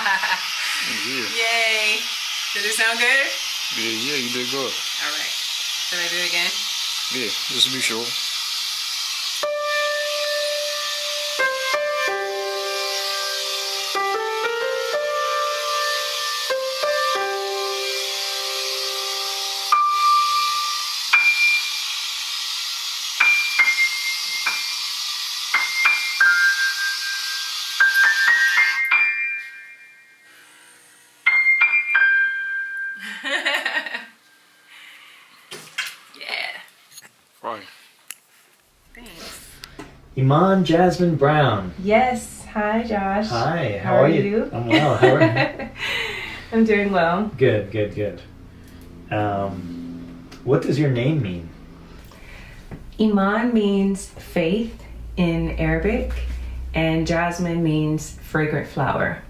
Yeah. Yay. Did it sound good? Yeah, you did good. All right. Should I do it again? Yeah, just to be sure. Yeah. Right. Thanks. Iman Jazmin Brown. Yes. Hi, Josh. Hi, How are you? I'm well. How are you? I'm doing well. Good. What does your name mean? Iman means faith in Arabic, and Jasmine means fragrant flower.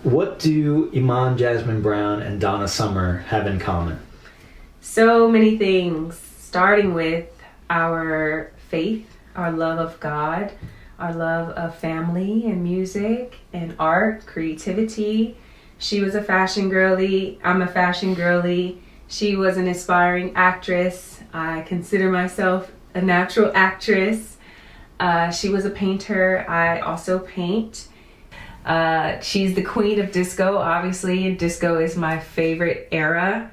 What do Iman Jazmin Brown and Donna Summer have in common? So many things, starting with our faith, our love of God, our love of family and music and art, creativity. She was a fashion girly. I'm a fashion girly. She was an aspiring actress. I consider myself a natural actress. She was a painter. I also paint. She's the queen of disco, obviously, and disco is my favorite era.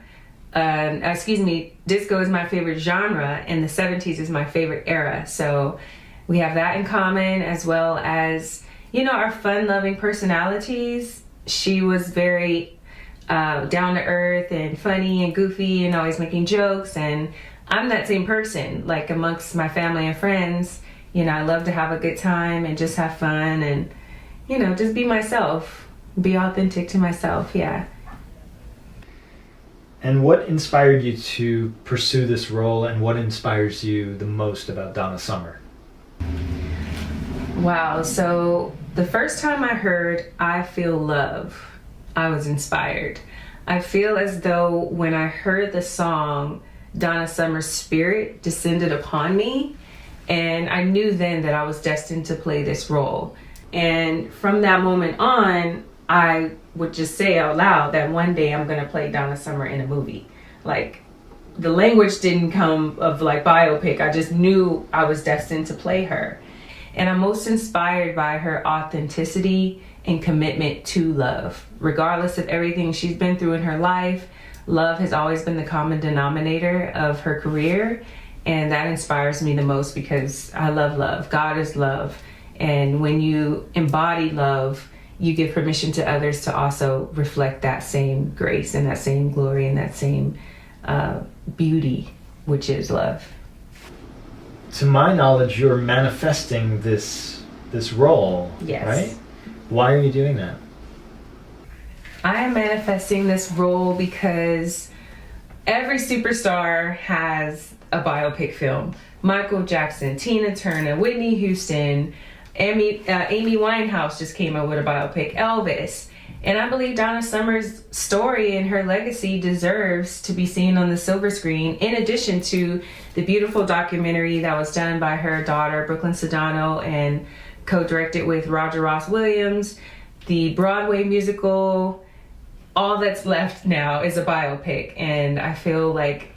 Disco is my favorite genre, and the 70s is my favorite era. So we have that in common, as well as, our fun-loving personalities. She was very down to earth and funny and goofy and always making jokes, and I'm that same person, like amongst my family and friends. I love to have a good time and just have fun and just be myself, be authentic to myself. Yeah. And what inspired you to pursue this role, and what inspires you the most about Donna Summer? Wow. So the first time I heard I Feel Love, I was inspired. I feel as though when I heard the song, Donna Summer's spirit descended upon me, and I knew then that I was destined to play this role. And from that moment on, I would just say out loud that one day I'm going to play Donna Summer in a movie. Like, the language didn't come of like biopic. I just knew I was destined to play her. And I'm most inspired by her authenticity and commitment to love. Regardless of everything she's been through in her life, love has always been the common denominator of her career. And that inspires me the most because I love love. God is love. And when you embody love, you give permission to others to also reflect that same grace and that same glory and that same beauty, which is love. To my knowledge, you're manifesting this role, Yes. right? Why are you doing that? I am manifesting this role because every superstar has a biopic film. Michael Jackson, Tina Turner, Whitney Houston, Amy Winehouse just came out with a biopic, Elvis. And I believe Donna Summer's story and her legacy deserves to be seen on the silver screen, in addition to the beautiful documentary that was done by her daughter, Brooklyn Sedano, and co-directed with Roger Ross Williams, the Broadway musical. All that's left now is a biopic. And I feel like,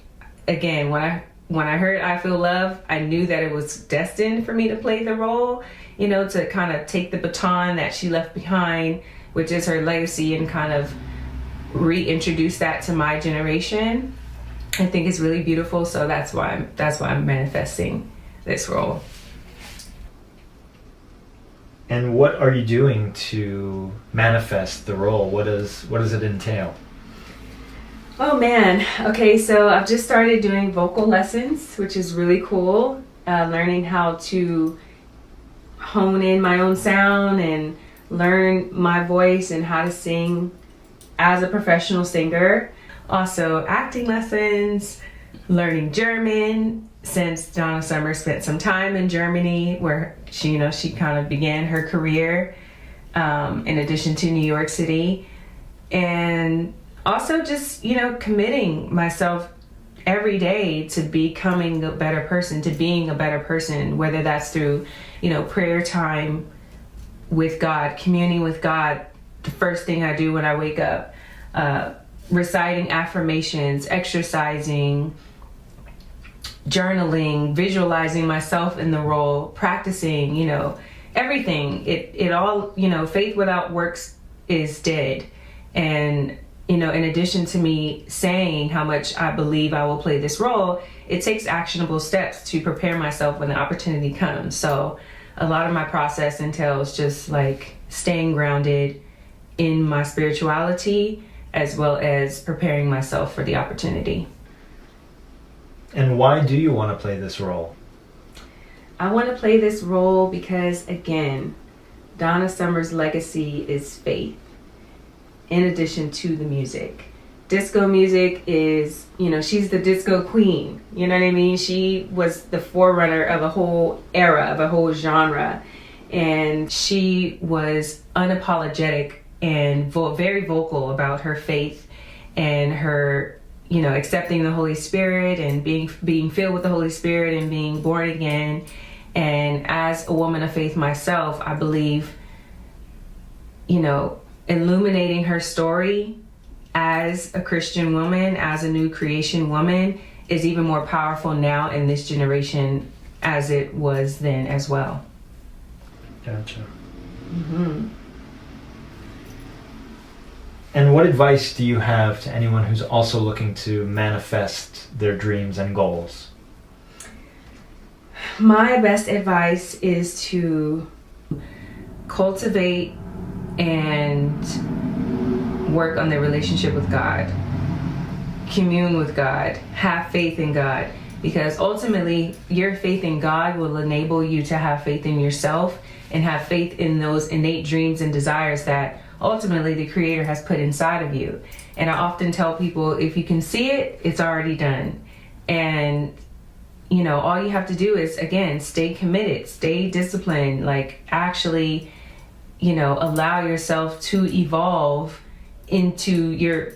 again, when I heard I Feel Love, I knew that it was destined for me to play the role, to kind of take the baton that she left behind, which is her legacy, and kind of reintroduce that to my generation. I think it's really beautiful, so that's why I'm manifesting this role. And what are you doing to manifest the role? What does it entail? Oh man, okay, so I've just started doing vocal lessons, which is really cool. Learning how to hone in my own sound and learn my voice and how to sing as a professional singer. Also acting lessons, learning German, since Donna Summer spent some time in Germany where she kind of began her career, in addition to New York City. And also just, committing myself every day to becoming a better person, to being a better person, whether that's through, prayer time with God, communing with God the first thing I do when I wake up. Reciting affirmations, exercising, journaling, visualizing myself in the role, practicing, you know, everything. It all, you know, faith without works is dead. And, you know, in addition to me saying how much I believe I will play this role, it takes actionable steps to prepare myself when the opportunity comes. So a lot of my process entails just like staying grounded in my spirituality, as well as preparing myself for the opportunity. And why do you want to play this role? I want to play this role because, again, Donna Summer's legacy is faith, in addition to the music. Disco music is, you know, she's the disco queen. You know what I mean? She was the forerunner of a whole era, of a whole genre. And she was unapologetic and very vocal about her faith and her, you know, accepting the Holy Spirit and being filled with the Holy Spirit and being born again. And as a woman of faith myself, I believe, you know, illuminating her story as a Christian woman, as a new creation woman, is even more powerful now in this generation as it was then as well. Gotcha. Mm-hmm. And what advice do you have to anyone who's also looking to manifest their dreams and goals? My best advice is to cultivate and work on their relationship with God. Commune with God. Have faith in God. Because ultimately, your faith in God will enable you to have faith in yourself and have faith in those innate dreams and desires that ultimately the Creator has put inside of you. And I often tell people, if you can see it, it's already done. And, you know, all you have to do is, again, stay committed, stay disciplined, like actually, you know, allow yourself to evolve into your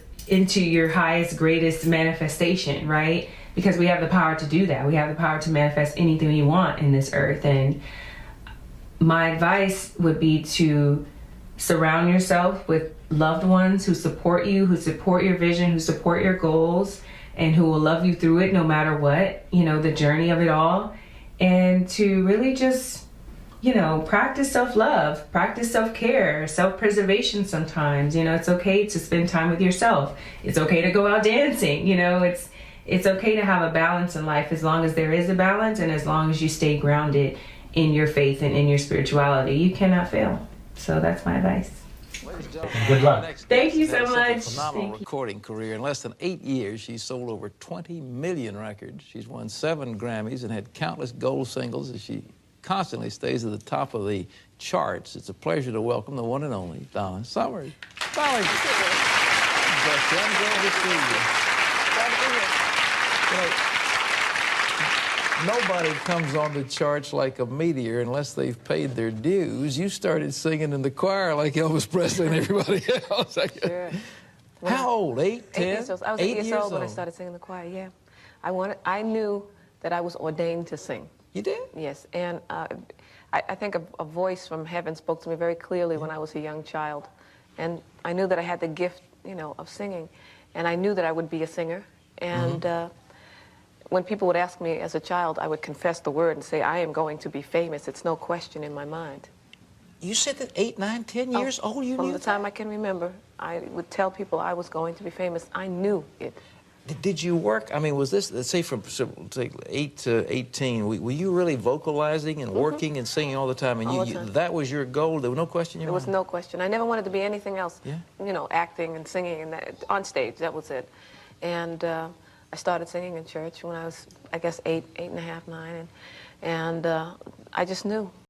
highest, greatest manifestation, right? Because we have the power to do that. We have the power to manifest anything we want in this earth. And my advice would be to surround yourself with loved ones who support you, who support your vision, who support your goals, and who will love you through it no matter what, you know, the journey of it all. And to really just, you know, practice self-love, practice self-care, self-preservation sometimes. You know, it's okay to spend time with yourself. It's okay to go out dancing. You know, it's okay to have a balance in life as long as there is a balance and as long as you stay grounded in your faith and in your spirituality. You cannot fail. So that's my advice. Good luck. Thank you so much. Phenomenal recording career. In less than 8 years, she's sold over 20 million records. She's won 7 Grammys and had countless gold singles as she constantly stays at the top of the charts. It's a pleasure to welcome the one and only Donna Summer. Donna, I'm glad to see you. Glad to be here. You know, nobody comes on the charts like a meteor unless they've paid their dues. You started singing in the choir like Elvis Presley and everybody else. Sure. How old? 8, 10? 8 years old. I was 8 years old when I started singing in the choir, yeah. I knew that I was ordained to sing. You did? Yes, and I think a voice from heaven spoke to me very clearly when I was a young child. And I knew that I had the gift, you know, of singing. And I knew that I would be a singer. And when people would ask me as a child, I would confess the word and say, I am going to be famous. It's no question in my mind. You said that 8, 9, 10 years old you knew From the time I can remember, I would tell people I was going to be famous. I knew it. Did you work, I mean, was this, let's say from say 8 to 18, were you really vocalizing and working and singing all the time? And all the time. That was your goal? There was no question in your mind? There was no question. I never wanted to be anything else. Yeah. You know, acting and singing and that, on stage, that was it. And I started singing in church when I was, I guess, 8 and a half, 9. And I just knew.